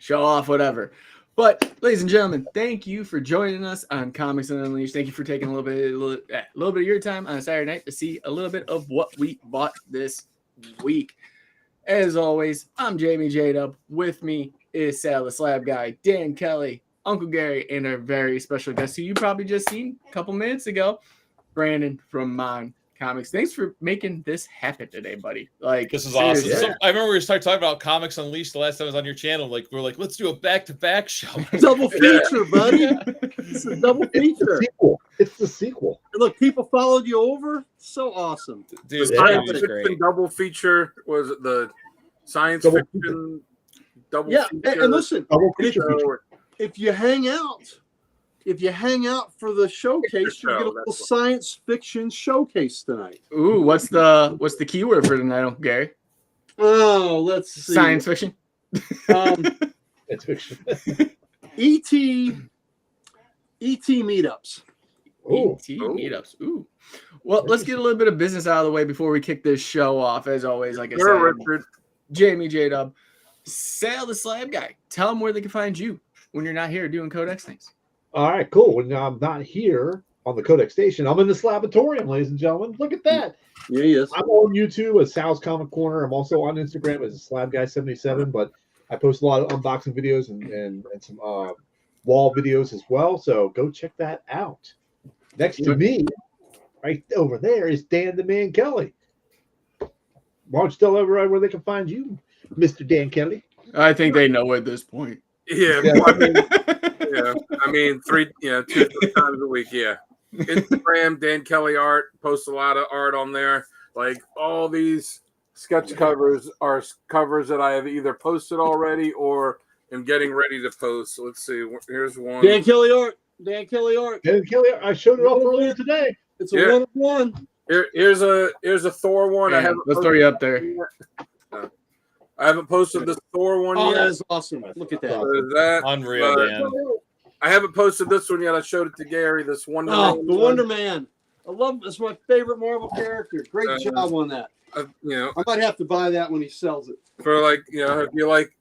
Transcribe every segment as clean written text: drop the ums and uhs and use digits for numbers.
show off, whatever. But, ladies and gentlemen, thank you for joining us on Comics Unleashed. Thank you for taking a little bit of your time on a Saturday night to see a little bit of what we bought this week. As always, I'm Jamie J-Dub. With me is Sal the Slab Guy, Dan Kelly, Uncle Gary, and our very special guest who you probably just seen a couple minutes ago, Brandon from Mon Comics. Thanks for making this happen today, buddy. Like, this is awesome. Yeah. So, I remember we started talking about Comics Unleashed the last time I was on your channel. Like, we're like, let's do a back-to-back show. Double feature, buddy. It's a double feature. It's the sequel. And look, people followed you over. So awesome. Dude, The science fiction double feature was the science fiction double feature. And listen, Double feature. if you hang out for the showcase, you get a little science fiction showcase tonight. Ooh, what's the keyword for tonight, Uncle Gary? Oh, let's see. Science fiction. It's fiction. ET meetups. Ooh. ET meetups. Ooh. Well, let's get a little bit of business out of the way before we kick this show off. As always, like I said, Richard. Jamie J-Dub, Sal the Slab Guy. Tell them where they can find you when you're not here doing Codex things. All right, cool. When I'm not here on the Codex Station, I'm in the Slabatorium, ladies and gentlemen. Look at that. Yeah, yes. I'm on YouTube as Sal's Comic Corner. I'm also on Instagram as SlabGuy77, but I post a lot of unboxing videos and some wall videos as well. So go check that out. Next to me, right over there, is Dan the Man Kelly. Why don't you tell everybody where they can find you, Mr. Dan Kelly? I think they know at this point. Yeah, I mean, 2 times a week. Yeah, Instagram, Dan Kelly Art, post a lot of art on there. Like all these sketch covers are covers that I have either posted already or am getting ready to post. So let's see. Here's one. Dan Kelly Art. Dan Kelly Art. Dan Kelly, I showed it off earlier today. It's a 1-of-1. Here's a Thor one. Man, I haven't. let's throw you up there. I haven't posted this Thor one Oh, yet. that is awesome. Look at that. So that Unreal, Dan. I haven't posted this one yet. I showed it to Gary. This Wonder Oh, Man the one. Wonder Man. I love. It's my favorite Marvel character. Great job on that. You know, I might have to buy that when he sells it. for if you like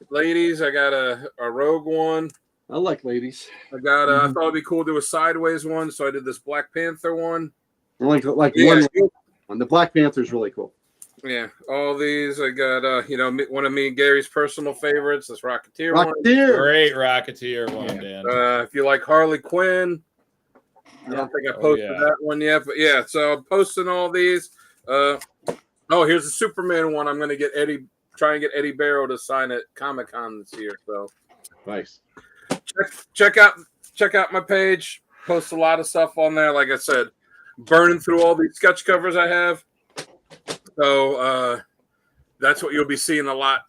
ladies, I got a Rogue one. I like ladies. I got I thought it'd be cool to do a sideways one, so I did this Black Panther one. I like Yeah, one. The Black Panther is really cool. yeah, all these. I got one of me and Gary's personal favorites, this Rocketeer one. Rocketeer. Great Rocketeer one, Dan. If you like Harley Quinn, I don't think I posted that one yet, but yeah. So I'm posting all these. Here's the Superman one. I'm gonna try and get Eddie Barrow to sign at Comic-Con this year. So Nice. check out my page. Post a lot of stuff on there. Like I said, burning through all these sketch covers I have. So that's what you'll be seeing a lot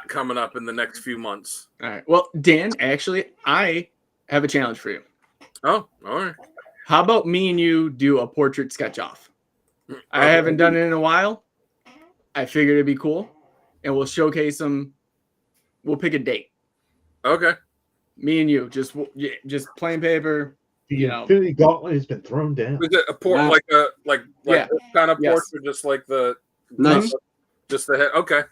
coming up in the next few months. All right. Well, Dan, actually, I have a challenge for you. Oh, all right. How about me and you do a portrait sketch off? I haven't done it in a while. I figured it'd be cool, and we'll showcase them. We'll pick a date. Okay. Me and you, just plain paper. The Infinity Gauntlet has been thrown down. Is it a portrait like this kind of Yes. portrait, just like the Nice. just the head? Okay.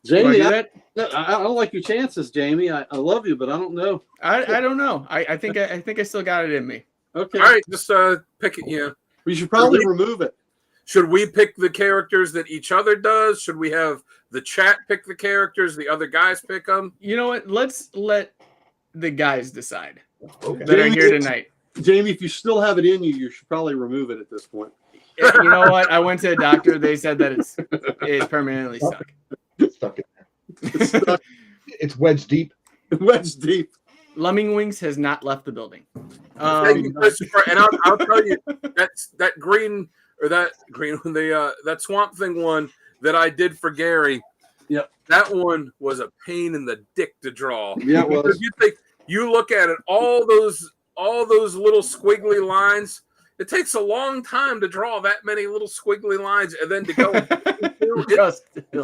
Jamie, Do I that? don't like your chances, Jamie. I love you, but I don't know. I don't know. I think I still got it in me. Okay. All right. Just pick it. Yeah. We should probably remove it. Should we pick the characters that each other does? Should we have the chat pick the characters, the other guys pick them? You know what? Let's let the guys decide Okay. that are here tonight. Jamie, if you still have it in you, you should probably remove it at this point. You know what? I went to a doctor. They said that it's permanently stuck. It's stuck in there. It's stuck It's wedged deep. wedge deep. Lemming Wings has not left the building. Thank you, Christopher. And I'll tell you that green that Swamp Thing one that I did for Gary. Yep. That one was a pain in the dick to draw. Yeah, it was. Because you look at it, all those little squiggly lines. It takes a long time to draw that many little squiggly lines, and then to go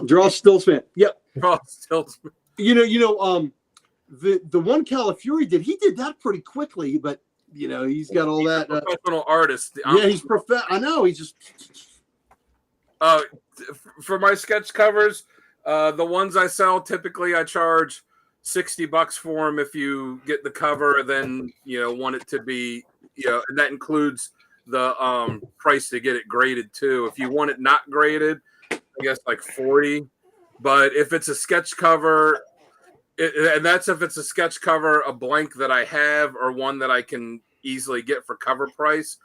Draw still span. Yep. draw still. The one Califuri did, he did that pretty quickly, but he's got all that. Professional artist. He's I know. He's just. For my sketch covers, the ones I sell, typically I charge $60 for them if you get the cover. Then want it to be and that includes the price to get it graded too. If you want it not graded, I guess like 40. But if it's a sketch cover, and that's if it's a sketch cover, a blank that I have, or one that I can easily get for cover price.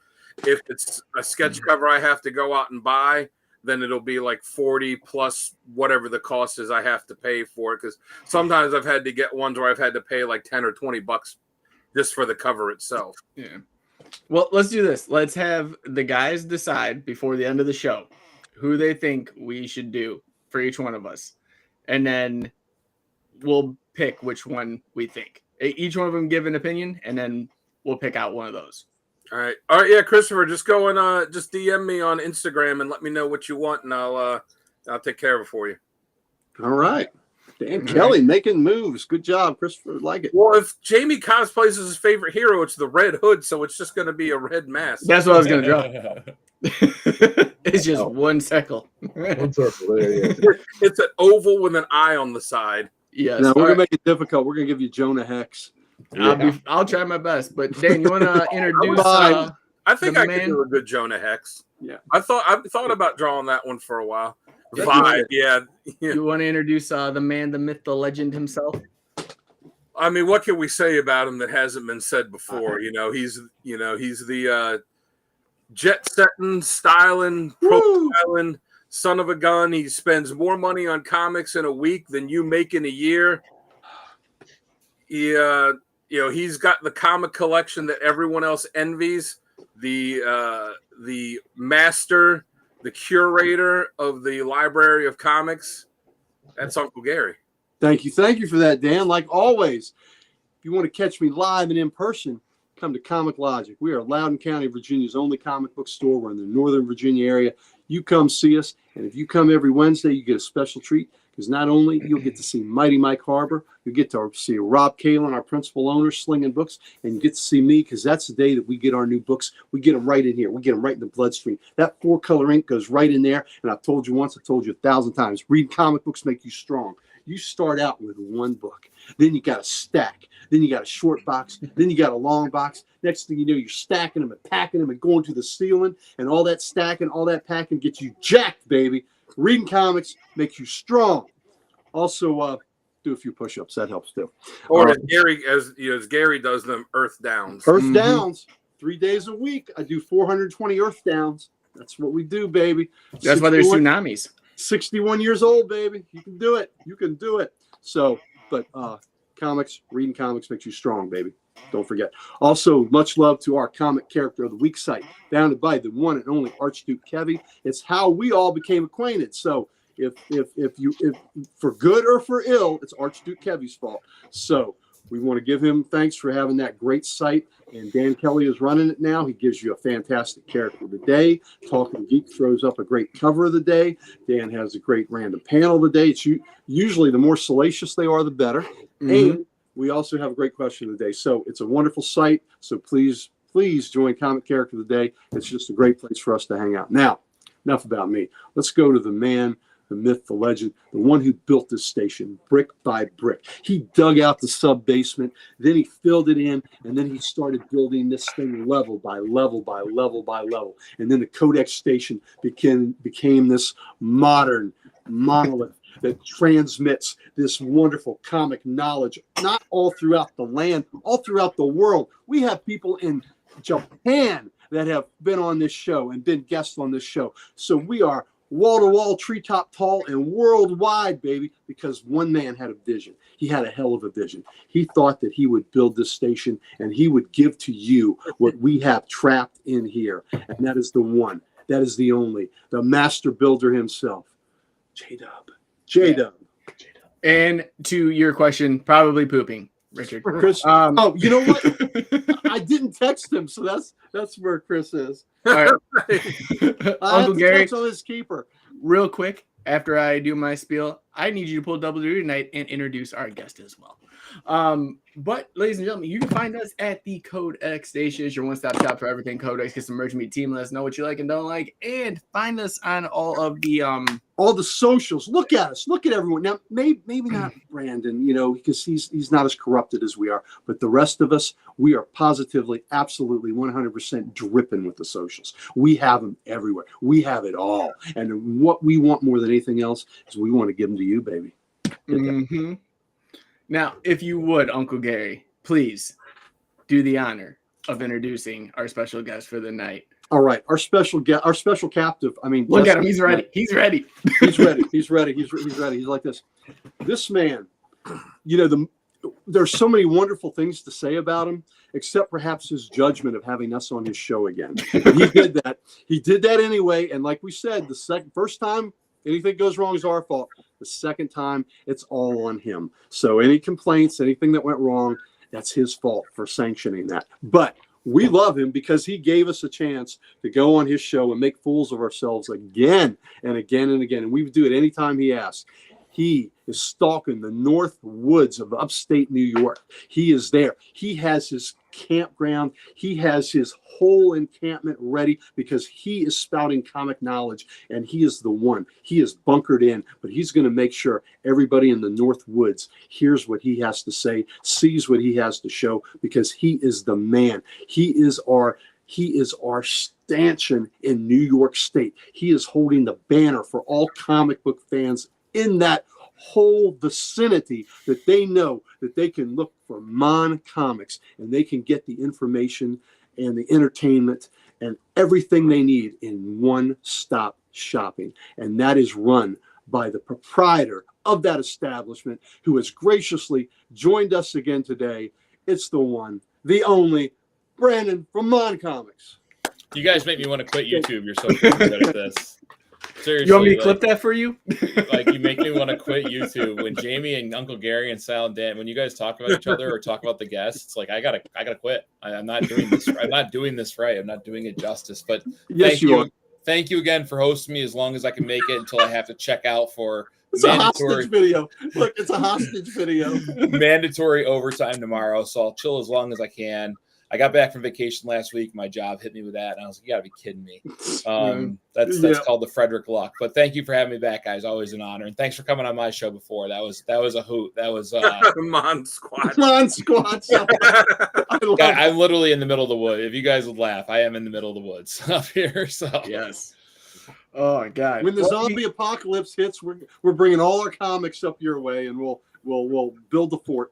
If it's a sketch cover I have to go out and buy, then it'll be like 40 plus whatever the cost is I have to pay for it. Because sometimes I've had to get ones where I've had to pay like 10 or 20 bucks just for the cover itself. Yeah. Well, let's do this. Let's have the guys decide before the end of the show who they think we should do for each one of us. And then we'll pick which one we think. Each one of them give an opinion, and then we'll pick out one of those. All right. Yeah, Christopher, just go and just DM me on Instagram and let me know what you want, and I'll take care of it for you. All right. Dan Kelly making moves. Good job, Christopher. Like it. Well, if Jamie cosplays as his favorite hero, it's the Red Hood, so it's just going to be a red mask. That's what I was going to draw. It's just one circle. One circle. There you go. It's an oval with an eye on the side. Yes. Now we're going to make it difficult. We're going to give you Jonah Hex. I'll try my best. But Dan, you want to introduce? I think I man? could do a good Jonah Hex. Yeah. I thought about drawing that one for a while. Yeah, 5, yeah. You want to introduce the man, the myth, the legend himself? I mean, what can we say about him that hasn't been said before? He's the jet setting, styling, profiling son of a gun. He spends more money on comics in a week than you make in a year. He's got the comic collection that everyone else envies. The master, the curator of the Library of Comics. That's Uncle Gary. Thank you for that, Dan. Like always, if you want to catch me live and in person, come to Comic Logic. We are Loudoun County, Virginia's only comic book store. We're in the Northern Virginia area. You come see us, and if you come every Wednesday, you get a special treat. Because not only you'll get to see Mighty Mike Harbor, you get to see Rob Kalin, our principal owner, slinging books, and you get to see me because that's the day that we get our new books. We get them right in here. We get them right in the bloodstream. That 4-color ink goes right in there. And I've told you once, I've told you 1,000 times. Read comic books make you strong. You start out with one book. Then you got a stack. Then you got a short box. Then you got a long box. Next thing you know, you're stacking them and packing them and going to the ceiling. And all that stacking, all that packing gets you jacked, baby. Reading comics makes you strong. Also, do a few push-ups. That helps too. Or as Gary does them, earth downs. Earth downs. 3 days a week. I do 420 earth downs. That's what we do, baby. That's why there's tsunamis. 61 years old, baby. You can do it. You can do it. So, but reading comics makes you strong, baby. Don't forget. Also, much love to our comic character of the week site, founded by the one and only Archduke Kevy. It's how we all became acquainted. So, if for good or for ill, it's Archduke Kevy's fault. So, we want to give him thanks for having that great site. And Dan Kelly is running it now. He gives you a fantastic character of the day. Talking Geek throws up a great cover of the day. Dan has a great random panel of the day. It's usually the more salacious they are, the better. Mm-hmm. And we also have a great question of the day. So it's a wonderful site. So please join Comic Character of the Day. It's just a great place for us to hang out. Now, enough about me. Let's go to the man, the myth, the legend, the one who built this station brick by brick. He dug out the sub basement, then he filled it in, and then he started building this thing level by level by level by level. And then the Codex station became this modern monolith that transmits this wonderful comic knowledge, not all throughout the land, all throughout the world. We have people in Japan that have been on this show and been guests on this show. So we are wall-to-wall, treetop tall, and worldwide, baby, because one man had a vision. He had a hell of a vision. He thought that he would build this station and he would give to you what we have trapped in here. And that is the one. That is the only. The master builder himself. J-Dub. J-Dub. And to your question, probably pooping, Richard. Chris, oh, you know what? I didn't text him, so that's where Chris is. All right. Uncle Gary, on his keeper. Real quick, after I do my spiel, I need you to pull double duty tonight and introduce our guest as well. But ladies and gentlemen, you can find us at the Codex Station, your one-stop shop for everything Codex. Get some merch, meet team, let us know what you like and don't like, and find us on all of the all the socials. Look at us. Look at everyone. Now, maybe not Brandon, because he's not as corrupted as we are. But the rest of us, we are positively, absolutely, 100% dripping with the socials. We have them everywhere. We have it all. And what we want more than anything else is we want to give them to you, baby. Mm-hmm. Now, if you would, Uncle Gary, please do the honor of introducing our special guest for the night. All right, our special captive. I mean, look at him. He's ready. He's ready. He's ready. He's ready. He's ready. He's like this. This man, there's so many wonderful things to say about him, except perhaps his judgment of having us on his show again. But he did that. He did that anyway. And like we said, first time anything goes wrong is our fault. The second time, it's all on him. So any complaints, anything that went wrong, that's his fault for sanctioning that. But we love him because he gave us a chance to go on his show and make fools of ourselves again and again and again. And we would do it anytime he asked. He is stalking the north woods of upstate New York. He is there. He has his campground. He has his whole encampment ready because he is spouting comic knowledge, and he is the one. He is bunkered in, but he's going to make sure everybody in the north woods hears what he has to say, sees what he has to show, because he is the man. He is our stanchion in New York State. He is holding the banner for all comic book fans in that whole vicinity, that they know that they can look for Mon Comics and they can get the information and the entertainment and everything they need in one-stop shopping. And that is run by the proprietor of that establishment, who has graciously joined us again today. It's the one, the only, Brandon from Mon Comics. You guys make me want to quit YouTube. You're so good at this. Seriously, you want me to clip that for you? You make me want to quit YouTube. When Jamie and Uncle Gary and Sal and Dan, when you guys talk about each other or talk about the guests, it's like I gotta quit. I'm not doing this. I'm not doing this right. I'm not doing it justice. But yes, thank you again for hosting me as long as I can make it until I have to check out for it's a hostage video. Look, it's a hostage video. Mandatory overtime tomorrow, so I'll chill as long as I can. I got back from vacation last week. My job hit me with that, and I was like, "You got to be kidding me." That's called the Frederick Luck. But thank you for having me back, guys. Always an honor, and thanks for coming on my show before. That was a hoot. That was Mon Squad. Mon Squad. I'm literally in the middle of the woods. If you guys would laugh, I am in the middle of the woods up here. So yes. Oh my God! When the zombie apocalypse hits, we're bringing all our comics up your way, and we'll build the fort.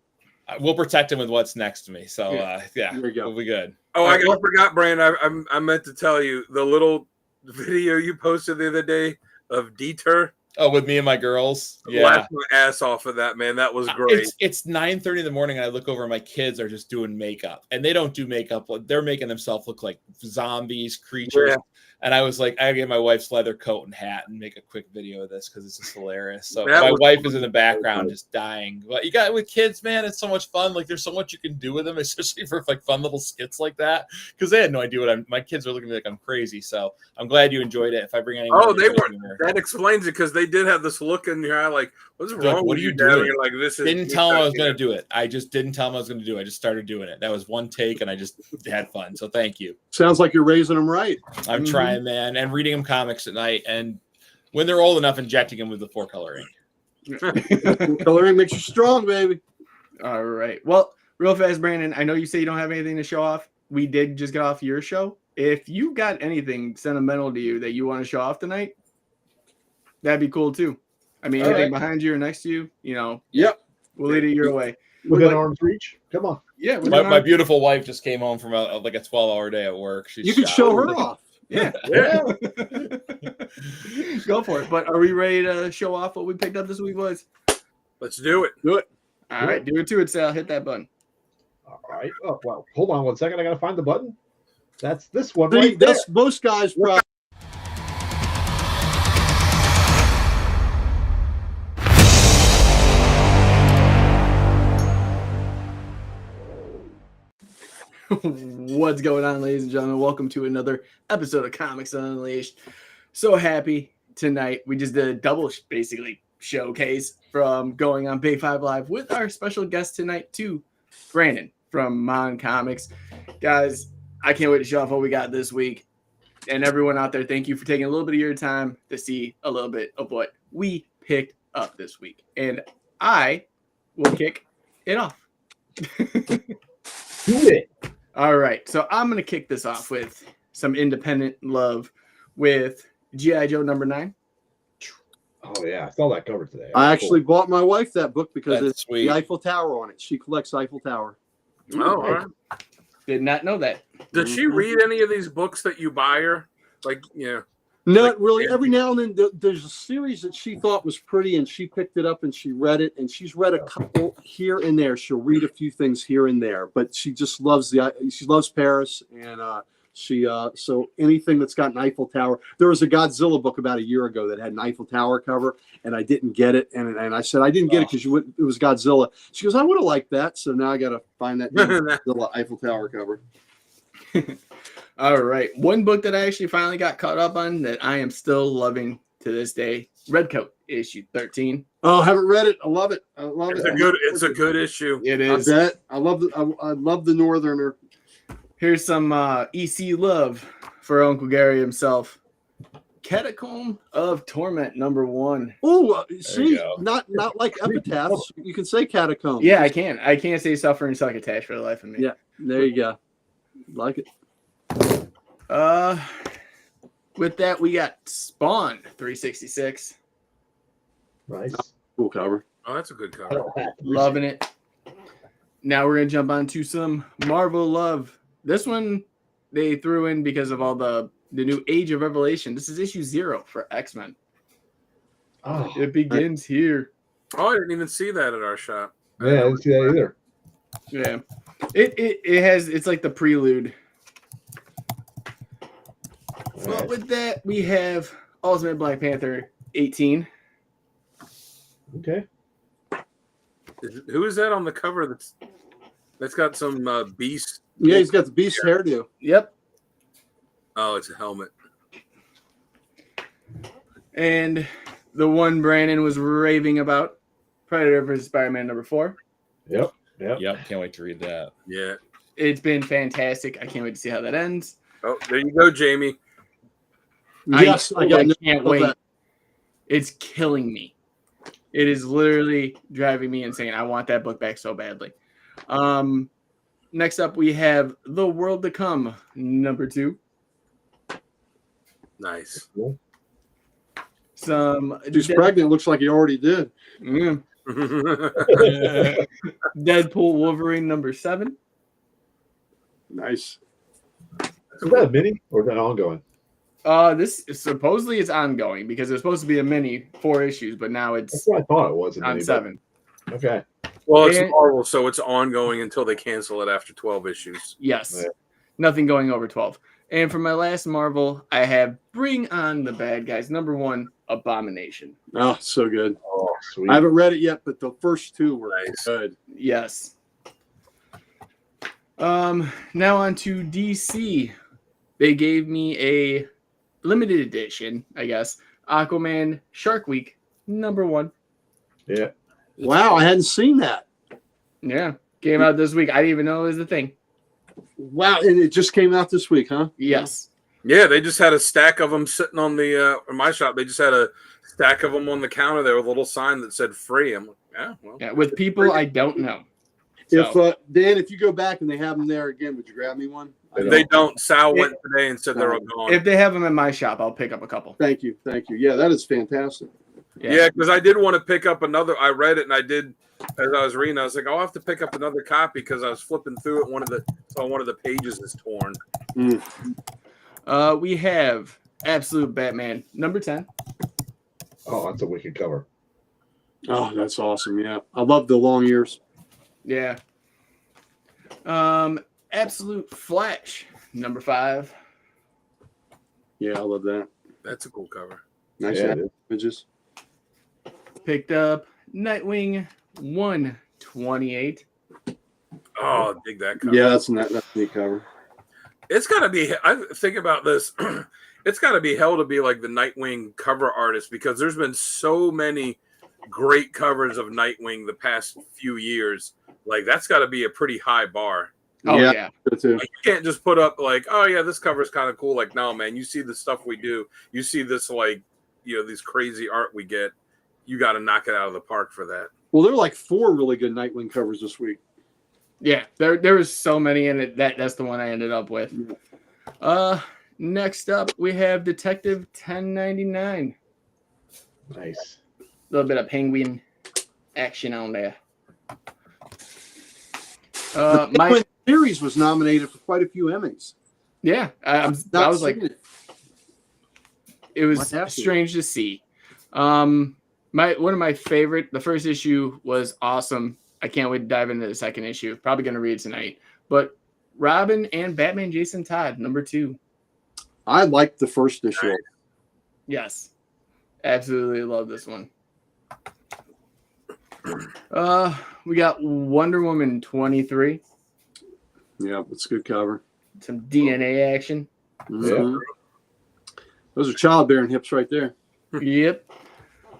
We'll protect him with what's next to me. So, there we go. We'll be good. Oh, I forgot, Brandon. I meant to tell you the little video you posted the other day of Dieter. Oh, with me and my girls. Yeah. Laughed my ass off of that, man. That was great. It's 9:30 in the morning, and I look over, and my kids are just doing makeup. And they don't do makeup. They're making themselves look like zombies, creatures. Yeah. And I was like, I get my wife's leather coat and hat and make a quick video of this because it's just hilarious. So my wife is in the background just dying. But you got with kids, man, it's so much fun. Like there's so much you can do with them, especially for like fun little skits like that. Because they had no idea my kids are looking at me like I'm crazy. So I'm glad you enjoyed it. If I bring anyone, that explains it because they did have this look in your eye, like, what's wrong? Like, what are you doing? Like this is. Didn't tell them I was going to do it. I just didn't tell them I was going to do it. I just started doing it. That was one take, and I just had fun. So thank you. Sounds like you're raising them right. I'm trying, man, and reading them comics at night, and when they're old enough, injecting them with the 4-color ink. Coloring makes you strong, baby. All right. Well, real fast, Brandon, I know you say you don't have anything to show off. We did just get off your show. If you got anything sentimental to you that you want to show off tonight, that'd be cool too. I mean, anything behind you or next to you, Yep. We'll lead it your way. Within arm's reach. Come on. Yeah. My beautiful wife just came home from a 12-hour day at work. You can show her off. Yeah. Go for it. But are we ready to show off what we picked up this week, boys? Let's do it. Do it. All right. Do it to it, Sal. Hit that button. All right. Oh, well, hold on 1 second. I got to find the button. That's this one. That's most guys probably. What's going on, ladies and gentlemen? Welcome to another episode of Comics Unleashed. So happy tonight. We just did a double, basically, showcase from going on Big 5 Live with our special guest tonight, too, Brandon from Mon Comics. Guys, I can't wait to show off what we got this week. And everyone out there, thank you for taking a little bit of your time to see a little bit of what we picked up this week. And I will kick it off. Do it. All right. So I'm going to kick this off with some independent love with G.I. Joe #9. Oh yeah, I saw that cover today. I actually bought my wife that book because That's it's sweet. the Eiffel Tower on it. She collects Eiffel Tower. Oh, all right. Did not know that. Did she read any of these books that you buy her? Like, yeah. Not Like, really. yeah. Every now and then, there's a series that she thought was pretty, and she picked it up and she read it, and she's read a couple here and there. She'll read a few things here and there, but she just loves she loves Paris, and so anything that's got an Eiffel Tower. There was a Godzilla book about a year ago that had an Eiffel Tower cover, and I didn't get it, and I said I didn't get it because it was Godzilla. She goes, I would have liked that, so now I got to find that Godzilla Eiffel Tower cover. All right. One book that I actually finally got caught up on that I am still loving to this day, Redcoat, issue 13. Oh, I haven't read it. I love it. I love It's it. a good issue. It I is. bet. I love the Northerner. Here's some EC love for Uncle Gary himself. Catacomb of Torment #1. Oh, you see, go. not like epitaphs. You can say catacomb. Yeah, I can. I can't say Suffering Succotash for the life of me. Yeah. There you go. Like it. With that, we got Spawn 366. Nice. Cool cover. Oh, that's a good I cover. don't have to Loving it. Now we're gonna jump on to some Marvel love. This one they threw in because of all the new Age of Revelation. This is issue 0 for X-Men. Oh, It begins here. Oh, I didn't even see that at our shop. yeah, I didn't see that either. Yeah. It's like the prelude. All But right. with that, we have Ultimate Black Panther 18. Okay. Who is that on the cover that's got some beast? Yeah, he's got the beast hairdo. Yep. Oh, it's a helmet. And the one Brandon was raving about, Predator vs. Spider-Man #4. Yep. Yep, can't wait to read that. Yeah. It's been fantastic. I can't wait to see how that ends. Oh, there you go, Jamie. Yes, I got can't wait. It's killing me. It is literally driving me insane. I want that book back so badly. Next up, we have The World to Come #2. Nice. Some She's pregnant. Looks like he already did. Mm. Deadpool Wolverine #7. Nice. Is that a mini or is that ongoing? This is supposedly it's ongoing because it's supposed to be a mini 4 issues, but now That's it's what I thought it was. a on mini, but- 7. Okay. Well, it's And- Marvel, so it's ongoing until they cancel it after 12 issues. Yes. Yeah. Nothing going over 12. And for my last Marvel, I have Bring On the Bad Guys #1, Abomination. Oh, so good. Oh, sweet. I haven't read it yet, but the first two were Nice. good. Yes. Now on to DC. They gave me a limited edition, I guess, Aquaman Shark Week #1. Yeah. Wow, I hadn't seen that. Yeah. Came out this week. I didn't even know it was a thing. Wow, and it just came out this week, huh? Yes. Yeah, they just had a stack of them sitting on the in my shop. They just had a stack of them on the counter there with a little sign that said free. I'm like, yeah, well, Yeah, with people I don't know. If So, Dan, if you go back and they have them there again, would you grab me one? they don't. Sal went today and said they're all gone. if they have them in my shop, I'll pick up a couple. Thank you. Yeah, that is fantastic. Yeah, because I did want to pick up another. I read it and I did as I was reading. I was like, I'll have to pick up another copy because I was flipping through it. One of the pages is torn. We have Absolute Batman #10. Oh, that's a wicked cover. Oh, that's awesome. Yeah, I love the long ears. Yeah. Absolute Flash #5. Yeah, I love that. That's a cool cover. Nice Yeah, it is. images. Picked up Nightwing 128. Oh, dig that cover. Yeah, that's a neat cover. It's got to be. I think about this. It's got to be hell to be like the Nightwing cover artist because there's been so many great covers of Nightwing the past few years. Like that's got to be a pretty high bar. Oh yeah. Good too. Like, you can't just put up like, oh yeah, this cover is kind of cool. Like, no, man, you see the stuff we do. You see this like, these crazy art we get. You got to knock it out of the park for that. Well, there are like 4 really good Nightwing covers this week. Yeah, there was so many in it. That's the one I ended up with. Next up we have Detective 1099. Nice. A little bit of penguin action on there. My series was nominated for quite a few Emmys. Yeah, I was like, it was strange to see. One of my favorite. The first issue was awesome. I can't wait to dive into the second issue. Probably going to read it tonight. But Robin and Batman Jason Todd, #2. I liked the first issue. Yes. Absolutely love this one. We got Wonder Woman 23. Yeah, it's a good cover. Some DNA action. Mm-hmm. Those are childbearing hips right there. Yep.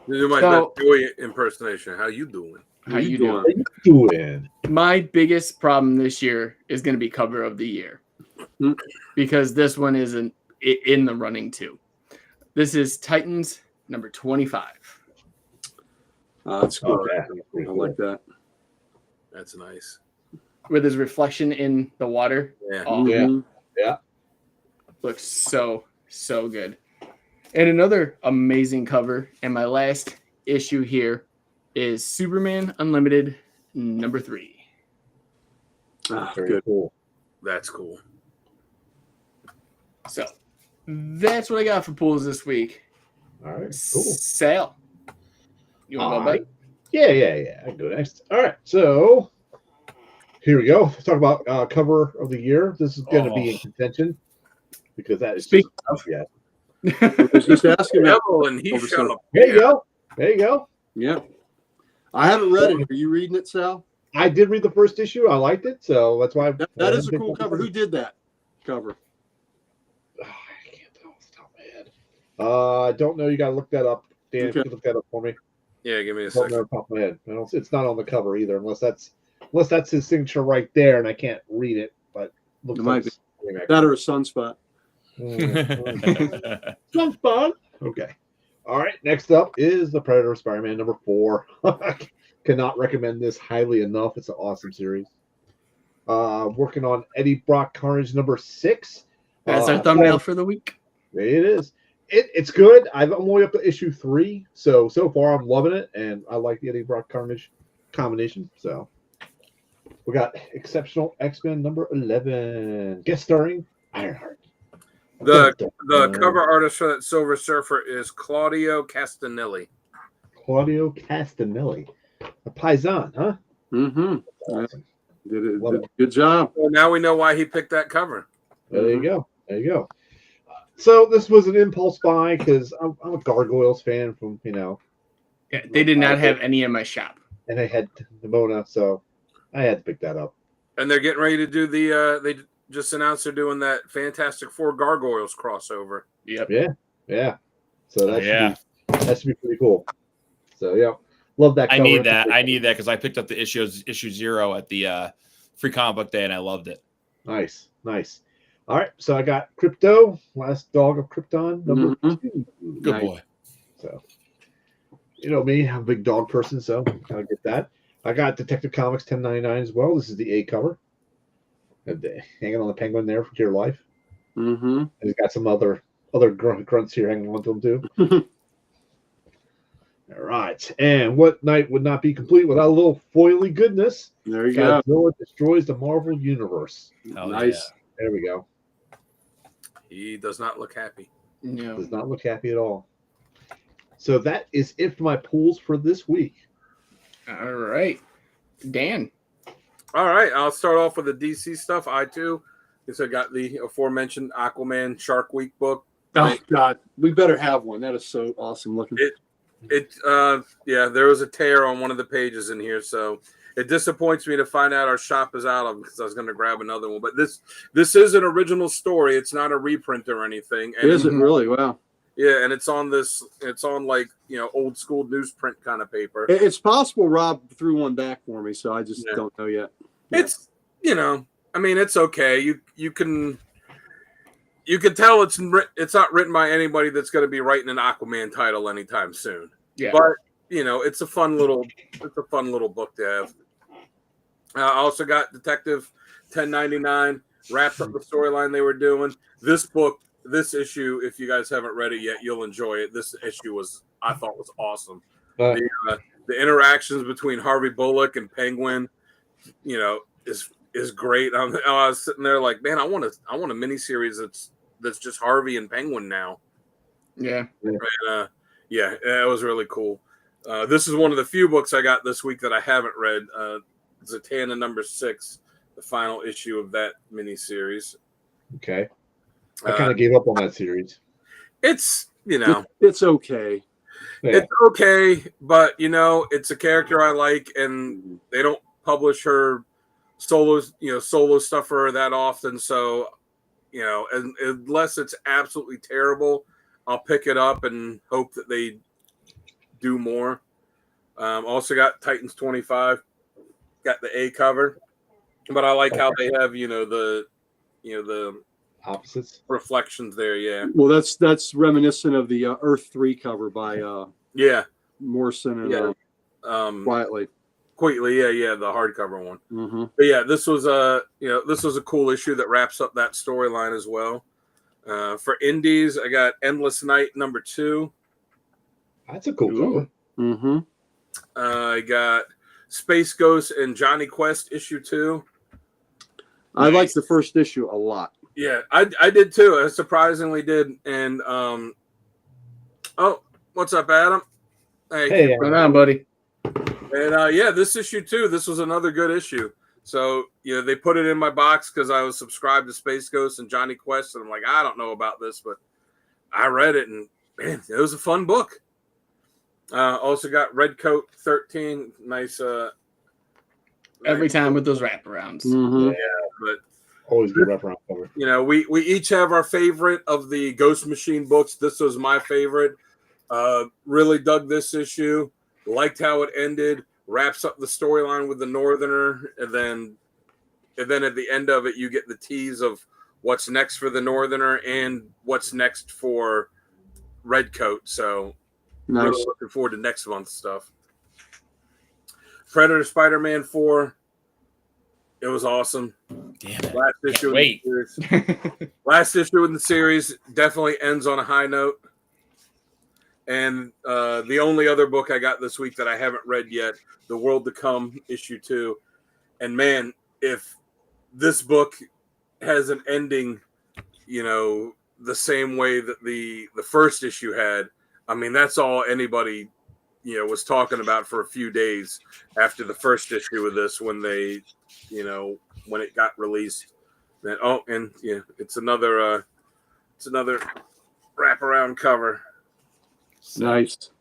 Do my best Joey impersonation. How you doing? How you doing? How you doing? My biggest problem this year is going to be cover of the year because this one isn't in the running too. This is Titans #25. That's good. Oh, yeah. I like that. That's nice. With his reflection in the water. Yeah. Oh, Yeah. looks so good. And another amazing cover, and my last issue here is Superman Unlimited #3. Very Good. cool. That's cool. So that's what I got for pools this week. All right. Cool. Sal, you want to go, buddy? Yeah. I can go next. All right. So here we go. Let's talk about cover of the year. This is going to be in contention because that is Speak just, yeah. I was just asking about. Devil and he shall There you go. There you go. Yeah. I haven't read it. Are you reading it, Sal? I did read the first issue. I liked it, so that's why. That is a cool cover. Who did that cover? I can't tell off the top of my head. I don't know. You got to look that up. Dan, Okay. you can look that up for me. Yeah, give me a I don't know second. off the top of my head. It's not on the cover either, unless that's his signature right there, and I can't read it. But looks It like might be. That or a sunspot. Sunspot. Okay. All right. Next up is the Predator Spider-Man #4. Cannot recommend this highly enough. It's an awesome series. Working on Eddie Brock Carnage #6. That's our thumbnail for the week. It is. It's good. I'm only up to issue 3, so far I'm loving it, and I like the Eddie Brock Carnage combination. So we got Exceptional X-Men #11, guest starring Ironheart. The cover artist for that Silver Surfer is Claudio Castanelli. Claudio Castanelli, a Paisan, huh? Mm-hmm. Awesome. Did it. Love it. Good job. Well, now we know why he picked that cover. There you go. There you go. So this was an impulse buy because I'm a Gargoyles fan from, Yeah, they did not have any in my shop. and I had Nimona, so I had to pick that up. And they're getting ready to do they just announced they're doing that Fantastic Four Gargoyles crossover. Yep. Yeah. So that Yeah. that should be pretty cool. So yeah, love that. I cover. need that. I need that because I picked up the issue 0 at the free comic book day and I loved it. Nice. All right, so I got Crypto, Last Dog of Krypton, #2. Good Nice. boy. So, you know me, I'm a big dog person, so I'll get that. I got Detective Comics 1099 as well. This is the A cover. Hanging on the penguin there for dear life. Mm-hmm. And he's got some other grunts here hanging on to him too. All right, and what night would not be complete without a little foily goodness? There you go. Godzilla destroys the Marvel universe. Oh, Nice. There we go. He does not look happy. No. Does not look happy at all. So that is it for my pools for this week. All right. Dan. All right, I'll start off with the DC stuff. I too, because I got the aforementioned Aquaman Shark Week book. Oh God, we better have one. That is so awesome looking. There was a tear on one of the pages in here, so it disappoints me to find out our shop is out of them because I was going to grab another one. But this is an original story. It's not a reprint or anything. And Is it really? Wow. Yeah, and it's on like old school newsprint kind of paper. It's possible Rob threw one back for me, so I just don't know yet. It's I mean, it's okay. You can tell it's not written by anybody that's going to be writing an Aquaman title anytime soon. Yeah. But it's a fun little book to have. I also got Detective 1099 wrapped up the storyline they were doing. This issue, if you guys haven't read it yet, you'll enjoy it. This issue I thought was awesome. The interactions between Harvey Bullock and Penguin, is great. I was sitting there like, man, I want a miniseries that's just Harvey and Penguin now. Yeah. And, yeah, it was really cool. This is one of the few books I got this week that I haven't read. Zatanna #6, the final issue of that miniseries. Okay. I kind of gave up on that series. It's it's okay. Yeah. It's okay, but it's a character I like, and they don't publish her solo stuff for her that often. So, and unless it's absolutely terrible, I'll pick it up and hope that they do more. Also got Titans 25, got the A cover, but I like how they have the Opposites reflections there. Yeah. Well, that's reminiscent of the Earth 3 cover by Morrison and Quietly. Yeah, the hardcover one. Mm-hmm. But yeah, this was a cool issue that wraps up that storyline as well. For indies, I got Endless Night #2. That's a cool cover. Mm-hmm. I got Space Ghost and Johnny Quest #2. I like the first issue a lot. Yeah, I did too. I surprisingly did. And what's up, Adam? Hey, Right on, buddy. And this issue too. This was another good issue. So they put it in my box because I was subscribed to Space Ghost and Johnny Quest, and I'm like, I don't know about this, but I read it, and man, it was a fun book. Also got Redcoat 13. Nice. Every time with those wraparounds. Mm-hmm. Yeah, but always good wraparound cover. we each have our favorite of the Ghost Machine books. This was my favorite. Really dug this issue. Liked how it ended. Wraps up the storyline with the Northerner, and then at the end of it, you get the tease of what's next for the Northerner and what's next for Redcoat. So, Nice. really looking forward to next month's stuff. Predator Spider-Man 4. It was awesome. Damn it. Last issue. Wait. Last issue in the series definitely ends on a high note. And the only other book I got this week that I haven't read yet, The World to Come, #2. And man, if this book has an ending, the same way that the first issue had, I mean, that's all anybody, was talking about for a few days after the first issue of this when they, when it got released. Then, it's another wraparound cover. Nice.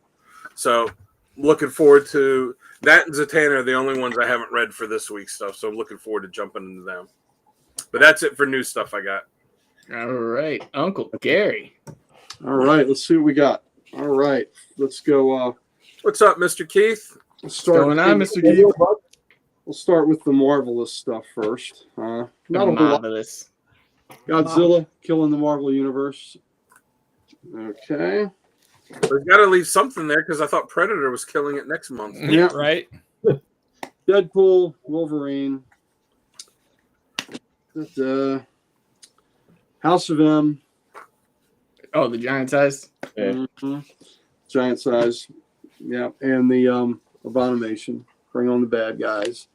So looking forward to that, and Zatanna are the only ones I haven't read for this week's stuff. So I'm looking forward to jumping into them. But that's it for new stuff I got. All right, Uncle Gary. All right, let's see what we got. All right, let's go. What's up, Mr. Keith? What's going on, Mr. Keith? We'll start with the Marvelous stuff first. Not a whole lot. Marvelous. Godzilla killing the Marvel Universe. Okay. We've got to leave something there because I thought Predator was killing it next month. Yeah. Right? Deadpool, Wolverine. House of M. Oh, the giant size. Yeah. Mhm. Giant size. Yeah. And the Abomination. Bring on the bad guys.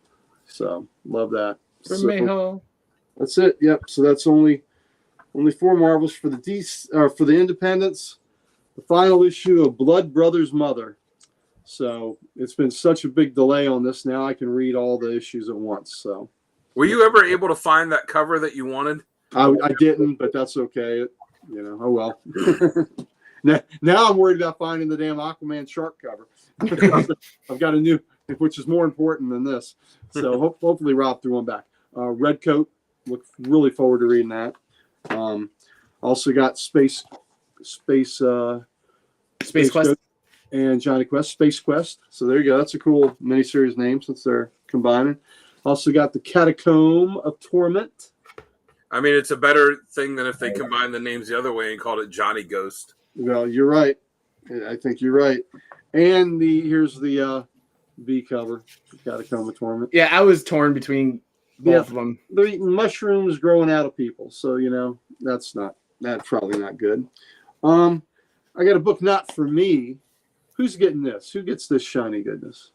So love that. For So, Mayho. that's it. Yep. So that's only 4 Marvels for the for the Independents. The final issue of Blood Brothers Mother. So it's been such a big delay on this. Now I can read all the issues at once. So Were you ever able to find that cover that you wanted? I didn't, but that's okay. Oh well. now I'm worried about finding the damn Aquaman shark cover. I've got a new, which is more important than this. So hopefully Rob threw one back. Redcoat. Look really forward to reading that. Also got Space Quest. and Johnny Quest, Space Quest. So there you go. That's a cool miniseries name since they're combining. Also got the Catacomb of Torment. I mean, it's a better thing than if they combined the names the other way and called it Johnny Ghost. Well, you're right. I think you're right. And here's the B cover, Catacomb of Torment. Yeah, I was torn between both of them. They're eating mushrooms growing out of people, so that's probably not good. I got a book not for me. Who's getting this? Who gets this shiny goodness?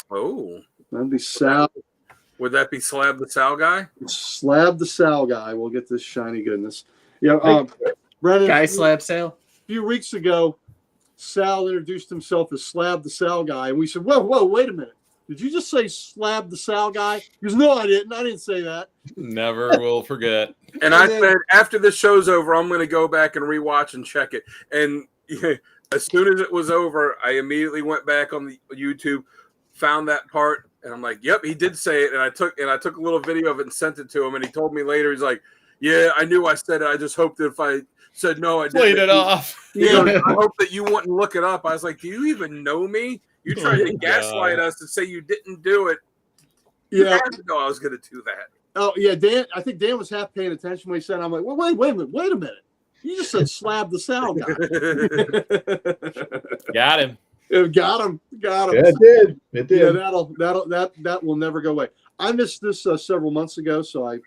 Oh, That'd be Sal. Would that be Slab the Sal guy? Slab the Sal guy will get this shiny goodness. Yeah, Brennan. Guy slab sale. A few weeks ago, Sal introduced himself as Slab the Sal guy, and we said, "Whoa, wait a minute! Did you just say Slab the Sal guy?" He goes, "No, I didn't. I didn't say that." Never will forget. And I said, after the show's over, I'm going to go back and rewatch and check it. And as soon as it was over, I immediately went back on the YouTube, found that part, and I'm like, "Yep, he did say it." And I took a little video of it and sent it to him. And he told me later, he's like, "Yeah, I knew I said it. I just hoped that if I said no, I didn't." Played it off. Yeah, I hope that you wouldn't look it up. I was like, "Do you even know me? You tried to gaslight us and say you didn't do it." You had to know I was going to do that. Oh yeah, Dan. I think Dan was half paying attention when he said, "I'm like, well, wait a minute. You just said Slab the Sal guy." Got him. Got him. Yeah, it did. It did. Yeah, that will never go away. I missed this several months ago, so I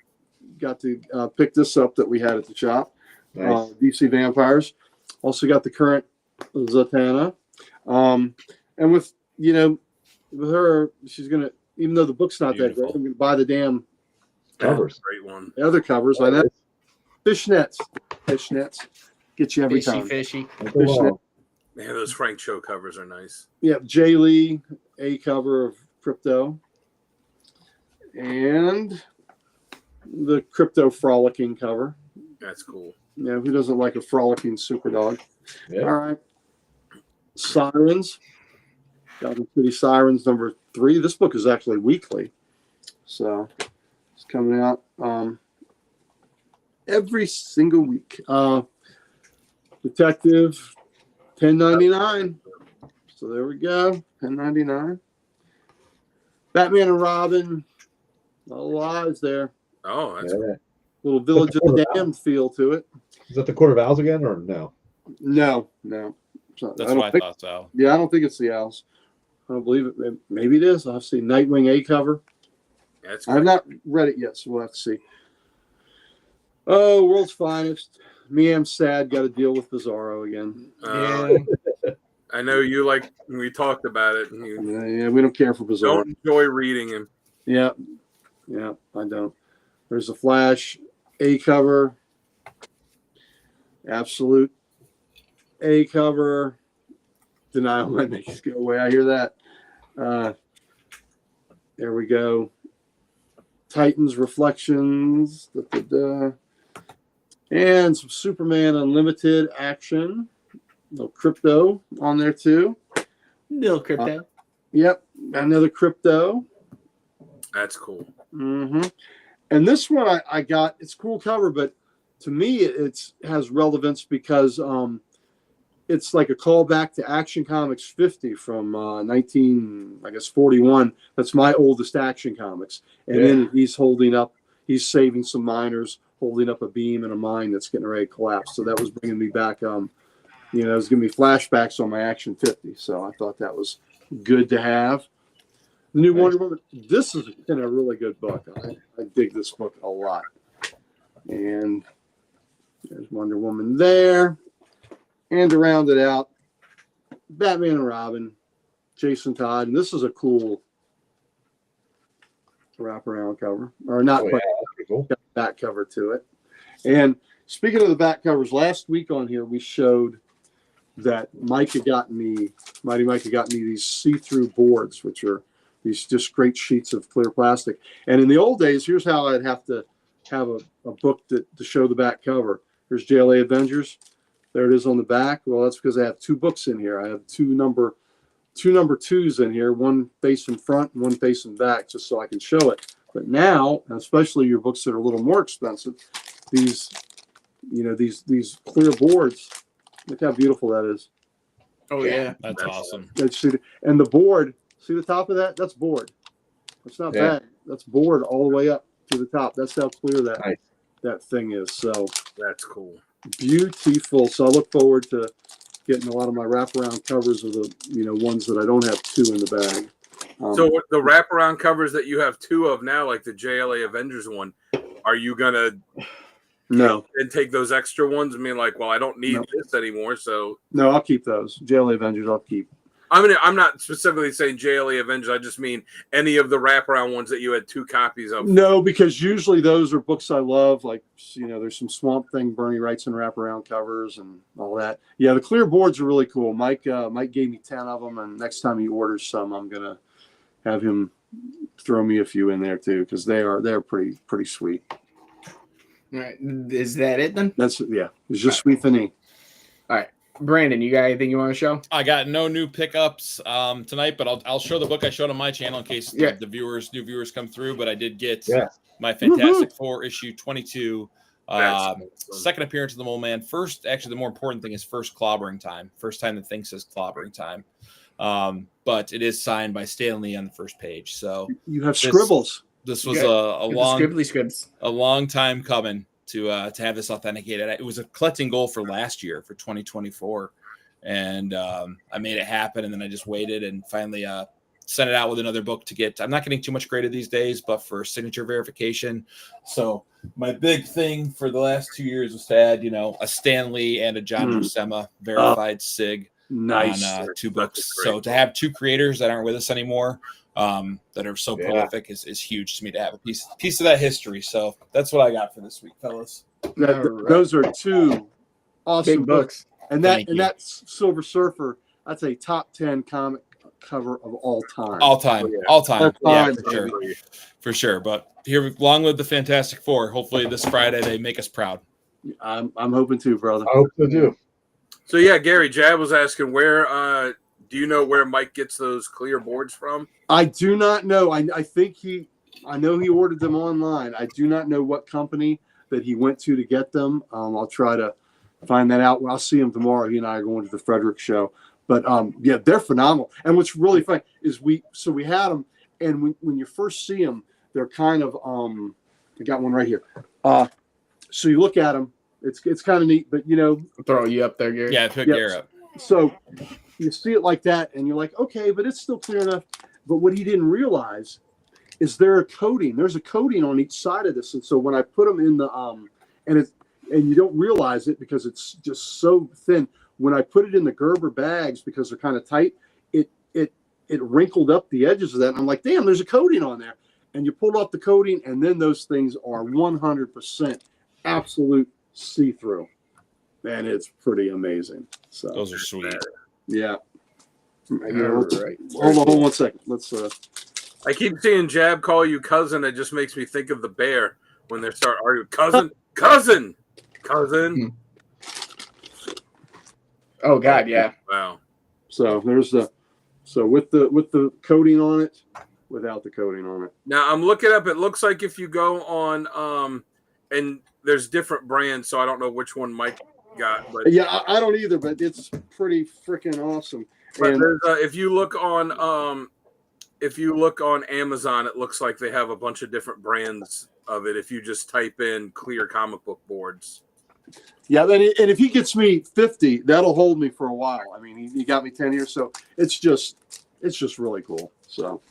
got to pick this up that we had at the shop. Nice. DC Vampires. Also got the current Zatanna. And with her, she's gonna, even though the book's not that great, I'm gonna buy the damn Covers. Great one. the other covers. I know. Fishnets. Get you every time. Fishy. Fishnet. Man, those Frank Cho covers are nice. Yep, Jay Lee, a cover of Crypto. And the Crypto Frolicking cover. That's cool. Yeah, who doesn't like a frolicking super dog? Yeah. All right. Sirens. Gotham City Sirens number 3. This book is actually weekly. So it's coming out every single week. Detective 10.99. So there we go. 10.99. Batman and Robin. No lies there. Oh, that's Yeah. Little Village of the Damned feel to it. Is that the Court of Owls again, or no? No. So, That's what I thought so. Yeah, I don't think it's the Owls. I don't believe it. Maybe it is. I'll have to see. Nightwing A cover. that's I have not read it yet, so we'll have to see. Oh, World's Finest. Me, I'm sad. Got to deal with Bizarro again. I know you like. We talked about it. And you Yeah, we don't care for Bizarro. don't enjoy reading him. Yeah, I don't. There's a Flash A cover. Absolute A cover. Denial might make us go away. I hear that. There we go. Titans Reflections. And some Superman Unlimited action. No Crypto on there too. Little Crypto. Yep, another Crypto. That's cool. Mm-hmm. And this one I got. It's a cool cover, but to me it has relevance because it's like a callback to Action Comics 50 from 1941. That's my oldest Action Comics. And then he's saving some miners, holding up a beam in a mine that's getting ready to collapse. So that was bringing me back. It was giving me flashbacks on my Action 50. So I thought that was good to have. The new Wonder Woman. This has been a really good book. I dig this book a lot. And there's Wonder Woman there. And to round it out, Batman and Robin, Jason Todd. And this is a cool wraparound cover. Or not quite. Cool. Got a back cover to it. And speaking of the back covers, last week on here we showed that Mighty Mike had gotten me these see-through boards, which are these just great sheets of clear plastic. And in the old days, here's how I'd have to have a book to show the back cover. Here's JLA Avengers. There it is on the back. Well, that's because I have 2 books in here. I have two number 2s in here, one facing front and one facing back, just so I can show it. But now, especially your books that are a little more expensive, these clear boards. Look how beautiful that is. Oh yeah, That's awesome. And the board. See the top of that? That's board. That's not Yeah. bad. That's board all the way up to the top. That's how clear that Nice. that thing is. So That's cool. beautiful. So I look forward to getting a lot of my wraparound covers of the ones that I don't have two in the bag. So with the wraparound covers that you have two of now, like the JLA Avengers one, are you gonna no, and take those extra ones? I mean, like, well, I don't need No. this anymore, so no, I'll keep those. JLA Avengers, I'll keep. I mean, I'm not specifically saying JLA Avengers. I just mean any of the wraparound ones that you had two copies of. No, because usually those are books I love. Like, there's some Swamp Thing, Bernie Wrightson wraparound covers and all that. Yeah, the clear boards are really cool. Mike gave me 10 of them, and next time he orders some, I'm gonna have him throw me a few in there too, because they're pretty sweet. All right. Is that it then? It's just sweet fini. All right. Brandon, you got anything you want to show? I got no new pickups tonight, but I'll show the book I showed on my channel in case the new viewers come through. But I did get my Fantastic Four issue 22, second appearance of the Mole Man. First, actually, the more important thing is first clobbering time. First time the thing says clobbering time. But it is signed by Stan Lee on the first page. So you have scribbles. This was a long scribs. A long time coming to have this authenticated. It was a collecting goal for last year for 2024, and I made it happen. And then I just waited and finally sent it out with another book to get. I'm not getting too much graded these days, but for signature verification. So my big thing for the last 2 years was to add, a Stan Lee and a John Buscema verified sig. Nice. On 2 books. So to have 2 creators that aren't with us anymore, that are so prolific is huge to me to have a piece of that history. So that's what I got for this week, fellas. Those are 2 awesome big books. And that Silver Surfer, that's a top 10 comic cover of all time. All time. Yeah, for sure. But here, long live the Fantastic Four. Hopefully this Friday they make us proud. I'm hoping to, brother. I hope so too. So yeah, Gary Jab was asking where. Do you know where Mike gets those clear boards from? I do not know. I think I know he ordered them online. I do not know what company that he went to get them. I'll try to find that out. I'll see him tomorrow. He and I are going to the Frederick show. But they're phenomenal. And what's really fun is we had them, and when you first see them, they're kind of I got one right here. So you look at them. It's kind of neat, but I'll throw you up there, Gary. Yeah, put Gary up. So you see it like that, and you're like, okay, but it's still clear enough. But what he didn't realize is there's a coating on each side of this, and so when I put them in the and you don't realize it because it's just so thin. When I put it in the Gerber bags because they're kind of tight, it wrinkled up the edges of that. And I'm like, damn, there's a coating on there. And you pull off the coating, and then those things are 100% absolute see-through, and it's pretty amazing. So Those are sweet. yeah. Right. Hold on 1 second. Let's. I keep seeing Jab call you cousin. It just makes me think of the bear when they start arguing. Cousin. Oh God, yeah. Wow. So there's with the coating on it, without the coating on it. Now I'm looking up. It looks like if you go on and there's different brands, so I don't know which one Mike got, but Yeah, I don't either, but it's pretty freaking awesome. but And there's, if you look on Amazon, it looks like they have a bunch of different brands of it. If you just type in clear comic book boards. yeah, and if he gets me 50, that'll hold me for a while. I mean, he got me 10 years, so it's just really cool. So,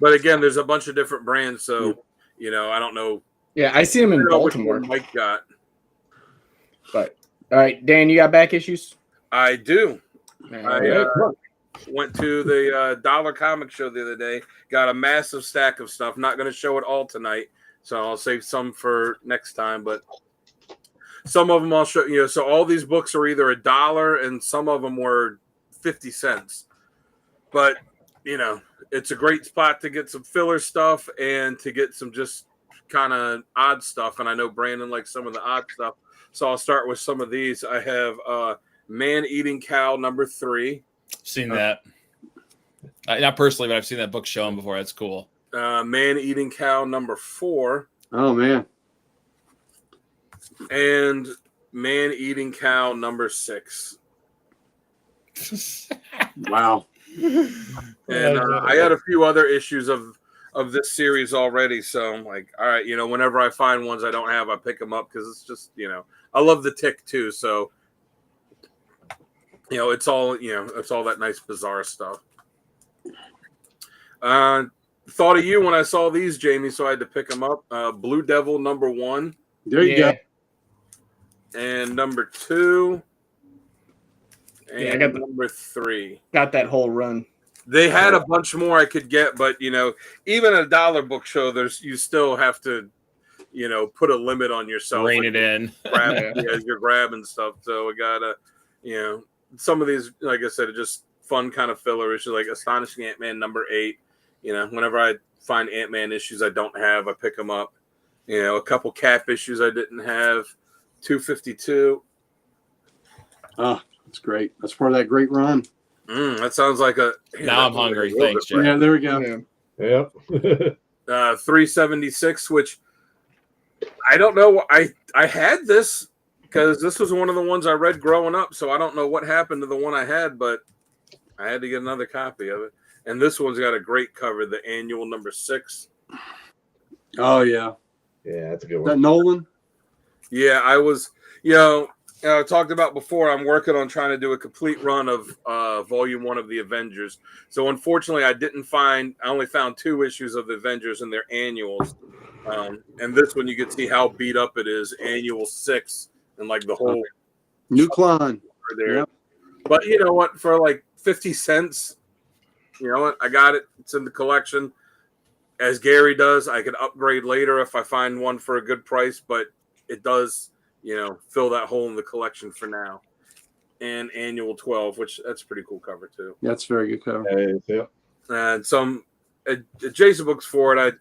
But again, there's a bunch of different brands, so I don't know. Yeah, I see him in I don't know which Baltimore. one Mike got. But all right, Dan, you got back issues? I do. All I right. went to the Dollar Comic Show the other day. Got a massive stack of stuff. Not going to show it all tonight, so I'll save some for next time. But some of them I'll show you. So all these books are either $1, and some of them were 50 cents. But it's a great spot to get some filler stuff and to get some just kind of odd stuff. And I know Brandon likes some of the odd stuff, so I'll start with some of these. I have Man-Eating Cow #3. Seen that. Not personally, but I've seen that book shown before. That's cool. Man-Eating Cow #4. oh man, And Man-Eating Cow #6. wow. And I had a few other issues of of this series already. So I'm like, all right, whenever I find ones I don't have, I pick them up because it's just, I love the Tick too. So, it's all, it's all that nice bizarre stuff. Thought of you when I saw these, Jamie, so I had to pick them up. Blue Devil #1. There you go. And #2. And I got #3. Got that whole run. They had a bunch more I could get, but even a dollar book show, you still have to, put a limit on yourself. Rein it in. As you're grabbing stuff. So we gotta, some of these, like I said, are just fun kind of filler issues, like Astonishing Ant-Man #8. Whenever I find Ant-Man issues I don't have, I pick them up. A couple Cap issues I didn't have. 252. Oh, that's great. That's part of that great run. That sounds like a. Now I'm hungry. Thanks, Jay. Yeah, there we go. Yep. 376, which I don't know. I had this because this was one of the ones I read growing up, so I don't know what happened to the one I had, but I had to get another copy of it. And this one's got a great cover, the annual #6. Oh, yeah. Yeah, that's a good Is that one. Nolan? Yeah, I was, talked about before, I'm working on trying to do a complete run of Volume 1 of the Avengers. So unfortunately, I only found 2 issues of the Avengers in their annuals. And this one, you can see how beat up it is, annual 6, and like the whole New Klein. there. Yep. But you know what? For like 50 cents, you know what? I got it. It's in the collection. As Gary does, I could upgrade later if I find one for a good price, but it does, fill that hole in the collection for now. And annual 12, which that's a pretty cool cover too. That's a very good cover. Yeah. And some adjacent books for it.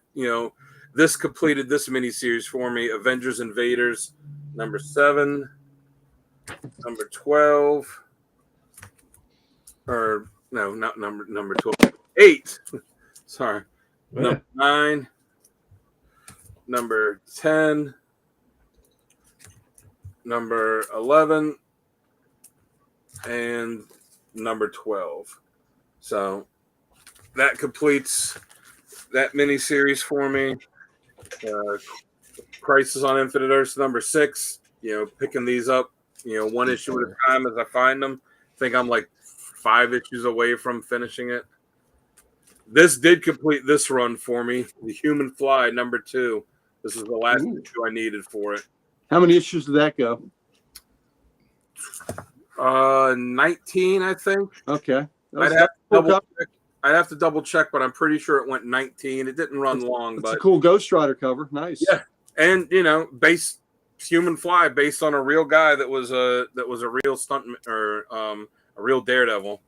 This completed this miniseries for me. Avengers Invaders, #7, #12, or no, not number 12, 8. Sorry, #9, #10, #11, and #12. So that completes that miniseries for me. Crisis on Infinite Earths #6. Picking these up, one issue at a time as I find them. I think I'm like 5 issues away from finishing it. This did complete this run for me. The Human Fly #2. This is the last issue I needed for it. How many issues did that go? 19, I think. Okay. I'd have to double check, but I'm pretty sure it went 19. It didn't run long, It's but a cool Ghost Rider cover. Nice. Yeah. And based Human Fly based on a real guy that was a real stuntman or a real daredevil.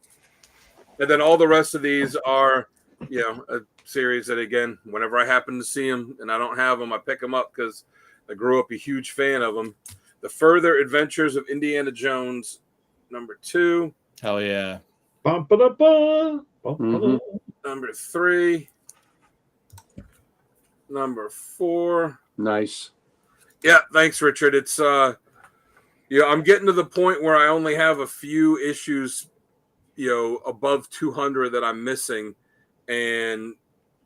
And then all the rest of these are a series that, again, whenever I happen to see them and I don't have them, I pick them up because I grew up a huge fan of them. The Further Adventures of Indiana Jones #2. Hell yeah. Bum-ba-da-ba. Bum-ba-da. #3. #4. Nice. Yeah, thanks, Richard. It's I'm getting to the point where I only have a few issues, above 200 that I'm missing, and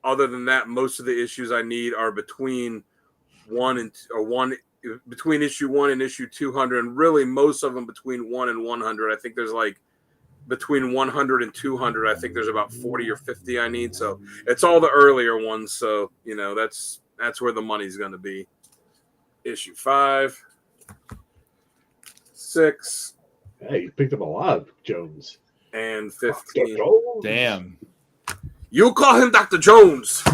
other than that, most of the issues I need are between between issue 1 and issue 200, and really most of them between 1 and 100. I think there's like between 100 and 200. I think there's about 40 or 50 I need. So it's all the earlier ones. So that's where the money's going to be. Issue 5, 6. Hey, you picked up a lot of Jones. And 15. Damn. You call him Dr. Jones.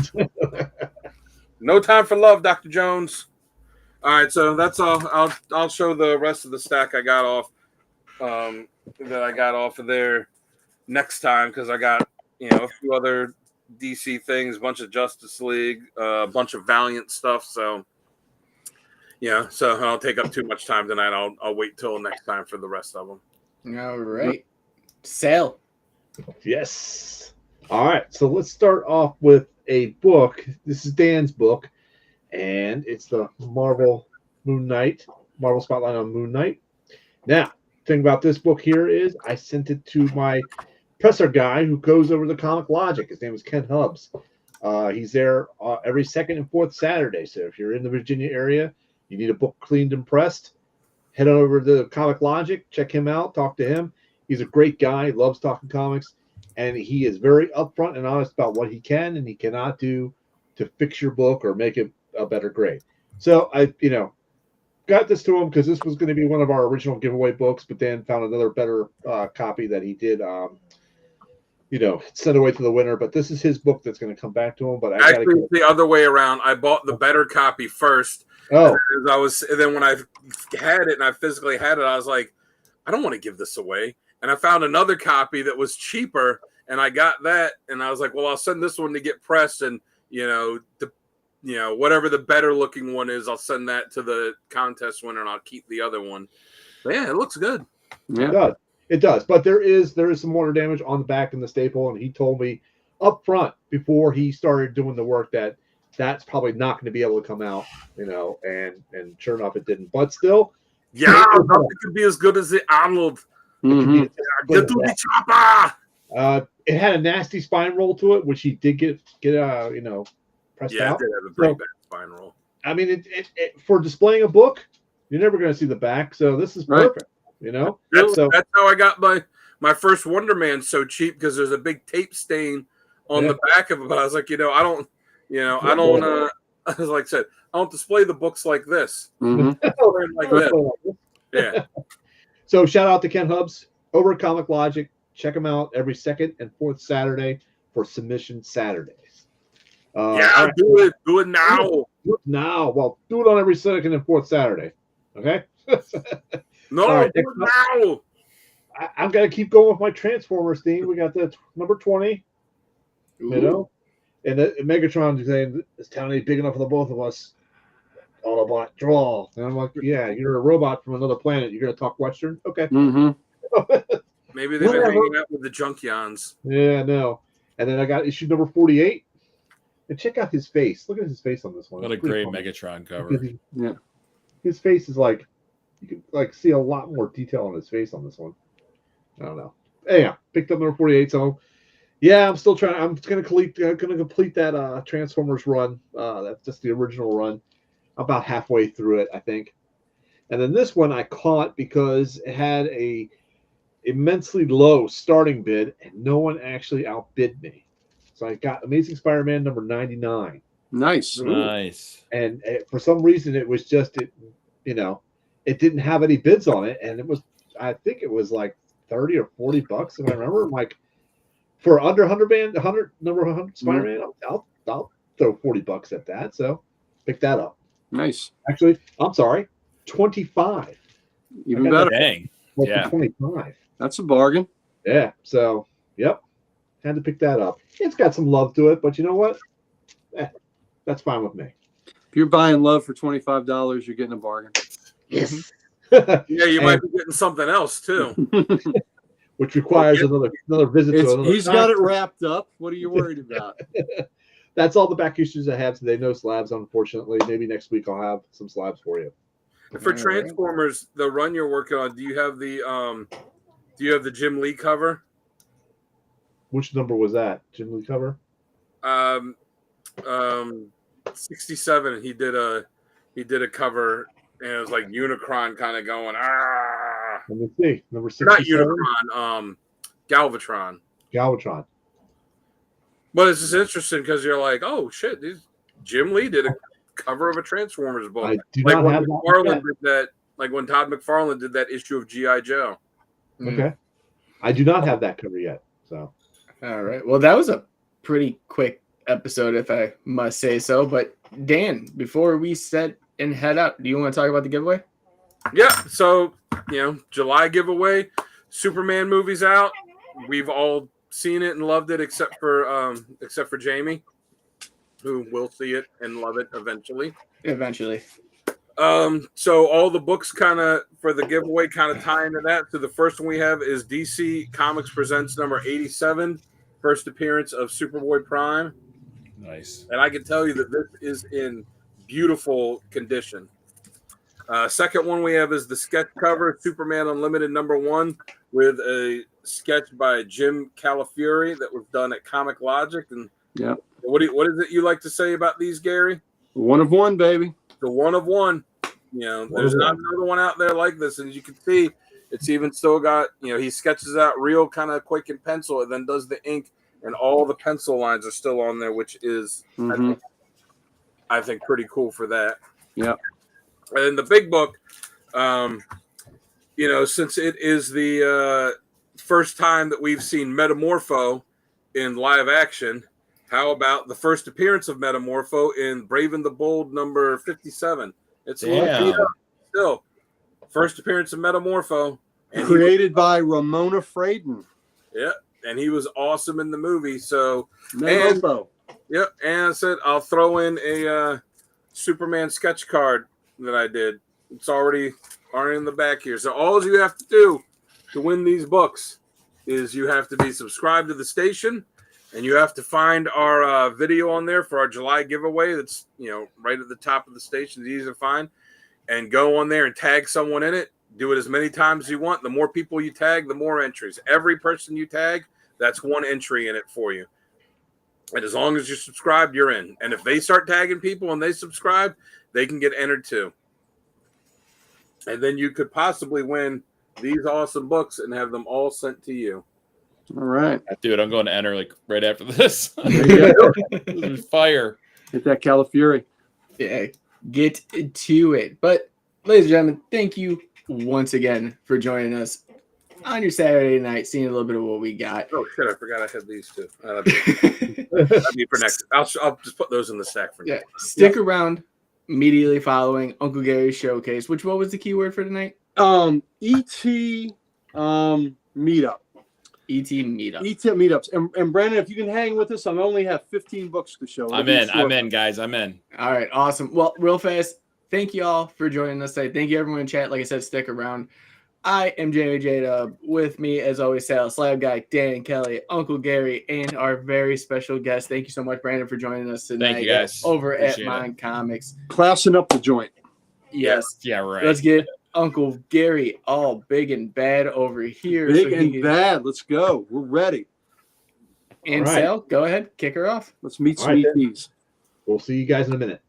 No time for love, Dr. Jones. All right, so that's all. I'll show the rest of the stack I got off of there next time because I got a few other DC things, a bunch of Justice League, a bunch of Valiant stuff. So so I don't take up too much time tonight. I'll wait till next time for the rest of them. All right. Sale. Yes. All right. So let's start off with a book. This is Dan's book, and it's the Marvel Spotlight on Moon Knight. Now, thing about this book here is I sent it to my presser guy who goes over the Comic Logic. His name is Ken Hubbs. He's there every second and fourth Saturday. So if you're in the Virginia area, you need a book cleaned and pressed, head over to Comic Logic, check him out, talk to him. He's a great guy, loves talking comics, and he is very upfront and honest about what he can and he cannot do to fix your book or make it a better grade. So I, got this to him because this was going to be one of our original giveaway books, but then found another better copy that he did, sent away to the winner. But this is his book that's going to come back to him. But actually, it's the other way around. I bought the better copy first. Oh, and then when I had it and I physically had it, I was like, I don't want to give this away. And I found another copy that was cheaper, and I got that. And I was like, well, I'll send this one to get pressed, and whatever the better looking one is, I'll send that to the contest winner, and I'll keep the other one. But yeah, it looks good. Yeah. It does. But there is some water damage on the back and the staple, and he told me up front before he started doing the work that's probably not going to be able to come out, and sure enough, it didn't. But still, yeah, nothing could be as good as the Arnold. Mm-hmm. Get to the chopper. It had a nasty spine roll to it, which he did get pressed Yeah, out. it did have a pretty bad spine roll. I mean, it for displaying a book, you're never going to see the back, so this is perfect. That's how I got my first Wonder Man so cheap, because there's a big tape stain on the back of it. But I was like, I don't as like I said, I don't display the books like this. Mm-hmm. Like this. Yeah. So shout out to Ken Hubbs over at Comic Logic. Check him out every second and fourth Saturday for Submission Saturdays. Right. Do it now. Do it now. Well, do it on every second and fourth Saturday. Okay. No, right, do it now. I'm gonna keep going with my Transformers theme. We got the number 20. Ooh. And Megatron saying this town ain't big enough for the both of us. Autobot, draw. And I'm like, yeah, you're a robot from another planet. You're gonna talk Western, okay? Mm-hmm. Maybe they've been hanging out with the Junkions. Yeah, no. And then I got issue number 48. And check out his face. Look at his face on this one. What a great Megatron cover. Yeah. His face is like, you can see a lot more detail on his face on this one. I don't know. Yeah, picked up number 48. So yeah, I'm still trying. I'm gonna complete that Transformers run. That's just the original run. About halfway through it, I think. And then this one I caught because it had a immensely low starting bid, and no one actually outbid me. So I got Amazing Spider-Man number 99. Nice. Nice. And for some reason, it was just it didn't have any bids on it, and I think it was like $30 or $40 if I remember. I'm like, for under 100 number 100 Spider-Man, I'll throw $40 at that. So pick that up. Nice. Actually, I'm sorry, 25. Even better. Dang. Yeah. 25. That's a bargain. Yeah. So, yep. Had to pick that up. It's got some love to it, but you know what? That's fine with me. If you're buying love for $25, you're getting a bargain. Yes. Yeah, you might be getting something else too. Which requires another visit to another. He's got it wrapped up. What are you worried about? That's all the back issues I have today. No slabs, unfortunately. Maybe next week I'll have some slabs for you. For Transformers, the run you're working on, do you have the Jim Lee cover? Which number was that? Jim Lee cover? 67. He did a cover, and it was like Unicron kind of going, ah. Let me see. Number 67? Not Unicron, Galvatron. Galvatron. But it's just interesting because you're like, oh shit, Jim Lee did a cover of a Transformers book. I do like not when have McFarlane did that. Like when Todd McFarlane did that issue of G.I. Joe. Okay. I do not have that cover yet. So. All right. Well, that was a pretty quick episode, if I must say so. But Dan, before we set and head out, do you want to talk about the giveaway? Yeah. So July giveaway, Superman movie's out. We've all seen it and loved it, except for Jamie, who will see it and love it eventually. Eventually. So all the books kind of for the giveaway kind of tie into that. So the first one we have is DC Comics Presents number 87, first appearance of Superboy Prime. Nice. And I can tell you that this is in beautiful condition. Second one we have is the sketch cover, Superman Unlimited number 1, with a sketch by Jim Calafiore that was done at Comic Logic. And What is it you like to say about these, Gary? One of one, baby. The one of one. You know, there's not another one out there like this, and as you can see, it's even still got. You know, he sketches out real kind of quick in pencil, and then does the ink, and all the pencil lines are still on there, which is I think pretty cool for that. Yeah. And the big book, you know, since it is the first time that we've seen Metamorpho in live action, how about the first appearance of Metamorpho in Brave and the Bold number 57? It's a little beat up still. First appearance of Metamorpho. Created by Ramona Fraden. Yeah, and he was awesome in the movie. So, Metamorpho. Yep, and I said I'll throw in a Superman sketch card that I did. It's already in the back here. So all you have to do to win these books is you have to be subscribed to the station, and you have to find our video on there for our July giveaway. That's, you know, right at the top of the station. It's easy to find, and go on there and tag someone in it. Do it as many times as you want. The more people you tag, the more entries. Every person you tag, that's one entry in it for you. And as long as you're subscribed, you're in. And if they start tagging people and they subscribe, they can get entered too. And then you could possibly win these awesome books and have them all sent to you. All right. Dude, I'm going to enter like right after this. Fire. Hit that Califury. Yeah, get to it. But, ladies and gentlemen, thank you once again for joining us on your Saturday night, seeing a little bit of what we got. Oh, shit, I forgot I had these two. That'd be for next. I'll just put those in the stack for next. Stick around immediately following Uncle Gary's showcase. What was the keyword for tonight? ET meetup. ET meetup. ET meetups. And Brandon, if you can hang with us, I only have 15 books to show. I'm in, guys. I'm in. All right, awesome. Well, real fast, thank you all for joining us today. Thank you, everyone in chat. Like I said, stick around. I am Jamie J-Dub. With me, as always, Sal, Slab Guy, Dan and Kelly, Uncle Gary, and our very special guest. Thank you so much, Brandon, for joining us tonight. Thank you, guys. Over Appreciate at Mind Comics. Classing up the joint. Yes. Yeah, right. Let's get Uncle Gary all big and bad over here. Big and bad. Let's go. We're ready. And All right. Sal, go ahead. Kick her off. Let's meet some All right, ETs. We'll see you guys in a minute.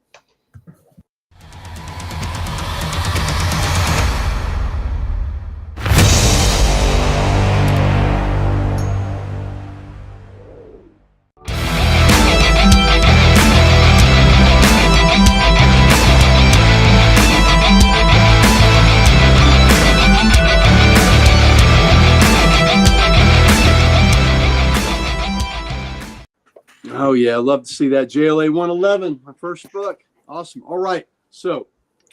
Oh, yeah. I love to see that. JLA 111, my first book. Awesome. All right. So,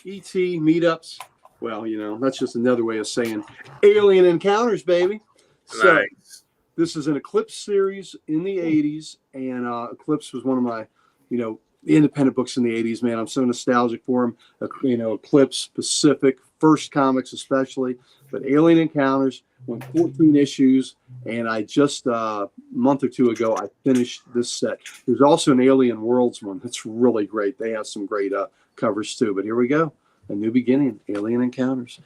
ET meetups. Well, you know, that's just another way of saying alien encounters, baby. So, Nice. this is an Eclipse series in the 80s. And Eclipse was one of my, you know, independent books in the 80s, man. I'm so nostalgic for them. You know, Eclipse, Pacific, First Comics especially. But Alien Encounters went 14 issues, and I just a month or two ago I finished this set. There's also an Alien Worlds one that's really great. They have some great covers too. But here we go, a new beginning, Alien Encounters.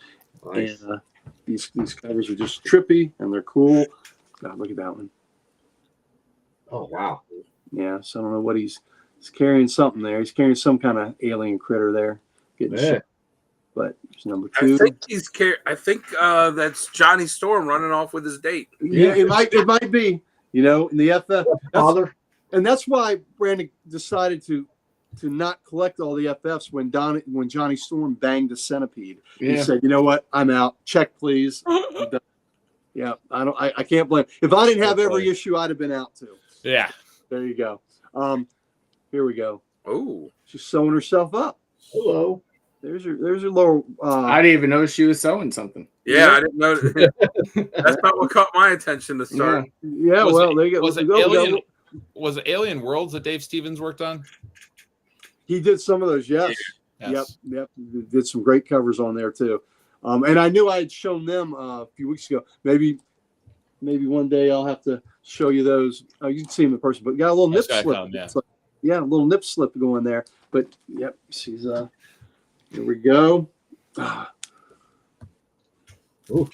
Nice. And these covers are just trippy and they're cool. God, look at that one. Oh, wow. Yeah, so I don't know what he's carrying something there. He's carrying some kind of alien critter there. Getting Yeah. shit. But there's number 2. I think that's Johnny Storm running off with his date. Yeah, it might be. You know, in the FF. Father. And that's why Brandon decided to not collect all the FFs when Johnny Storm banged the centipede. Yeah. He said, "You know what? I'm out. Check, please." I'm done. Yeah, I can't blame. If I didn't have every issue, I'd have been out too. Yeah. There you go. Here we go. Oh, She's sewing herself up. Hello. There's her little. I didn't even know she was sewing something. yeah, I didn't know. That's not what caught my attention to start. Yeah, Was well, it- there you go. Was it Go, go. Alien? Was it Alien Worlds that Dave Stevens worked on? He did some of those. Yes. Yes. Yep. Did some great covers on there too. And I knew I had shown them a few weeks ago. Maybe one day I'll have to show you those. Oh, you can see them in person, but got a little nip Yes, I slip. found, yeah. It's like- yeah, a little nip slip going there. But yep, she's here we go. Ooh.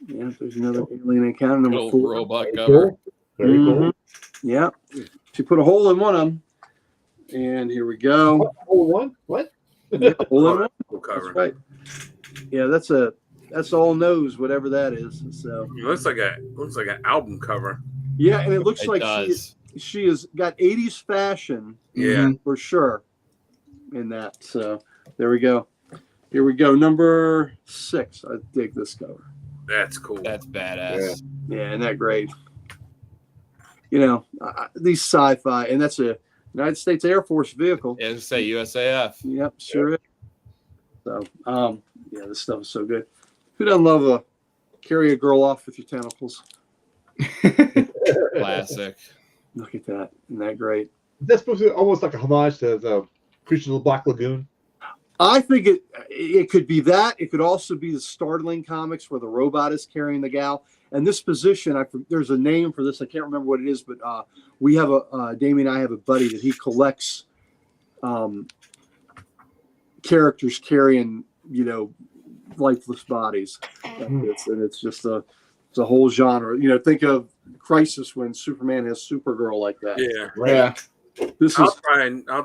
Yeah, there's another alien encounter number Little 4. robot Very cover. cool. Very cool. Yeah, she put a hole in one of them. And here we go. Oh, one? What? Yeah, hole in one. Cool That's cover. right. Yeah, that's all nose, whatever that is. So It looks like an album cover. yeah, and it looks It like does. she has got 80s fashion Yeah. for sure in that. So there we go. Here we go. Number 6. I dig this cover. That's cool. That's badass. Yeah, isn't that great? You know, these sci-fi, and that's a United States Air Force vehicle. Yeah, just say USAF. Yep, sure is. So, yeah, this stuff is so good. Who doesn't love a carry a girl off with your tentacles? Classic. Look at that. Isn't that great? That's supposed to be almost like a homage to the Creatures of the Black Lagoon. I think it could be that. It could also be the Startling comics where the robot is carrying the gal. And this position, there's a name for this. I can't remember what it is, but we have Damien and I have a buddy that he collects characters carrying, lifeless bodies. And it's just it's a whole genre. Think of Crisis when Superman has Supergirl like that. Yeah. Yeah. This I'll is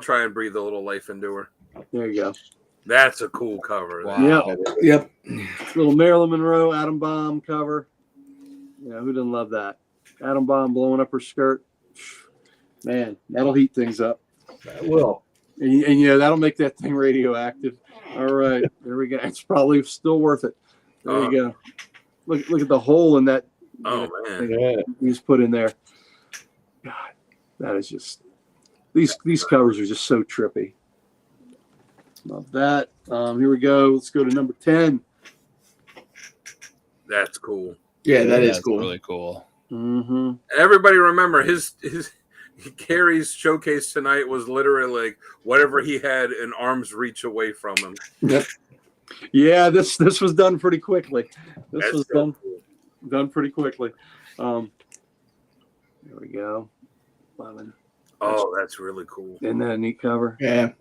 try and breathe a little life into her. there you go. That's a cool cover. Wow. Yep. Little Marilyn Monroe atom bomb cover. Who doesn't love that? Atom bomb blowing up her skirt. Man, that'll heat things up. That will. And that'll make that thing radioactive. All right, there we go. It's probably still worth it. There you go. Look at the hole in that. Oh man. Yeah. He's put in there. God, that is just these covers are just so trippy. Love that. Here we go. Let's go to number 10. That's cool. Yeah, that is That's cool. really cool. Mm-hmm. Everybody remember his Carrie's showcase tonight was literally like whatever he had in arm's reach away from him. Yep. Yeah, this was done pretty quickly. This That's was so done pretty quickly. There we go. 11. Oh, that's really cool. Isn't that a neat cover? Yeah.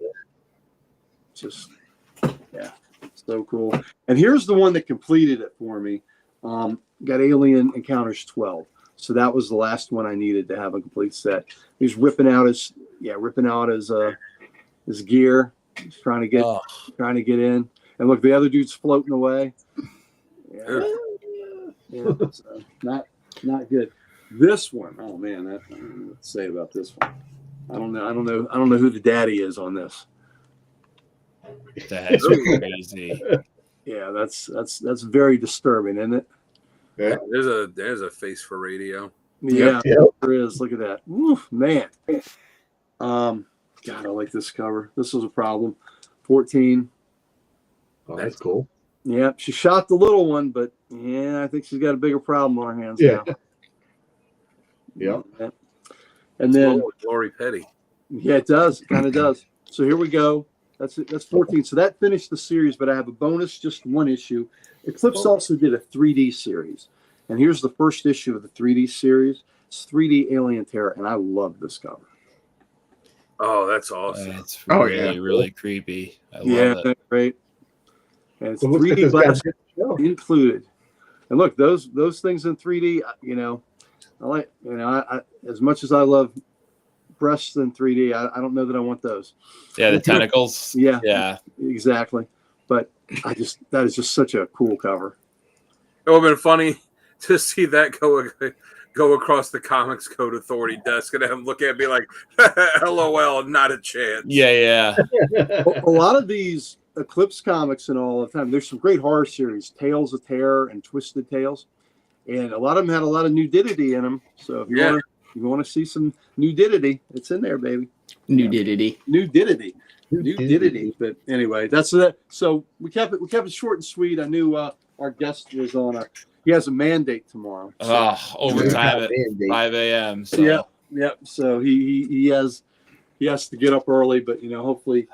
Just so cool. And here's the one that completed it for me. Got Alien Encounters 12. So that was the last one I needed to have a complete set. He's ripping out his gear. He's trying to get in. And look, the other dude's floating away. Yeah. So not good. This one, oh man, I don't know what to say about this one. I don't know who the daddy is on this. That's crazy. Yeah, that's very disturbing, isn't it? Yeah. There's a face for radio. Yeah, Yep. there is. Look at that. Oof, man. God, I like this cover. This was a problem. 14. Oh, that's cool. Yeah, she shot the little one, but yeah, I think she's got a bigger problem on her hands Yeah. now. Yeah. And then Lori Petty. yeah, it does. It kind of does. So here we go. That's it. That's 14. So that finished the series, but I have a bonus, just one issue. Eclipse also did a 3D series. And here's the first issue of the 3D series. It's 3D Alien Terror, and I love this cover. Oh, that's awesome. That's Oh, really, yeah. really creepy. I love Yeah, it. great. And it's So it looks like 3D this glass guy's show. included. And look, those things in 3D, I like, I as much as I love breasts in 3D, I don't know that I want those. Yeah, the tentacles. Yeah. Yeah. Exactly. But that is just such a cool cover. It would have been funny to see that go across the Comics Code Authority desk and have him look at me like, LOL, not a chance. Yeah. A lot of these Eclipse comics and all the time, there's some great horror series, Tales of Terror and Twisted Tales. And a lot of them had a lot of nudity in them. So if you want to see some nudity, it's in there, baby. Nudity. Nudity. But anyway, that's that. So we kept it short and sweet. I knew our guest was he has a mandate tomorrow. So, Overtime at Mandate. 5 a.m. So. yeah. So he has to get up early, but hopefully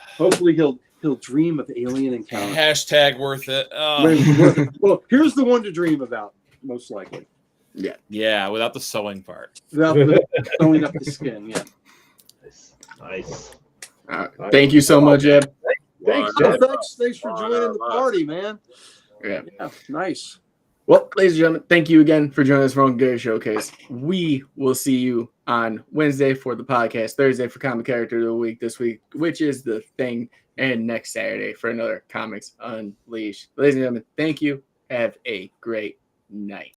he'll dream of alien encounters. Hashtag worth it. Oh. Well, here's the one to dream about, most likely. Yeah, without the sewing part. Without throwing up the skin. Yeah. Nice. Thank you so much, Ed. Thanks, Oh, Jeff. thanks for joining the party, man. Yeah. Yeah, nice. Well, ladies and gentlemen, thank you again for joining us for Uncle Gary Showcase. We will see you on Wednesday for the podcast, Thursday for Comic Character of the Week this week, which is The Thing, and next Saturday for another Comics Unleashed. Ladies and gentlemen, thank you. Have a great night.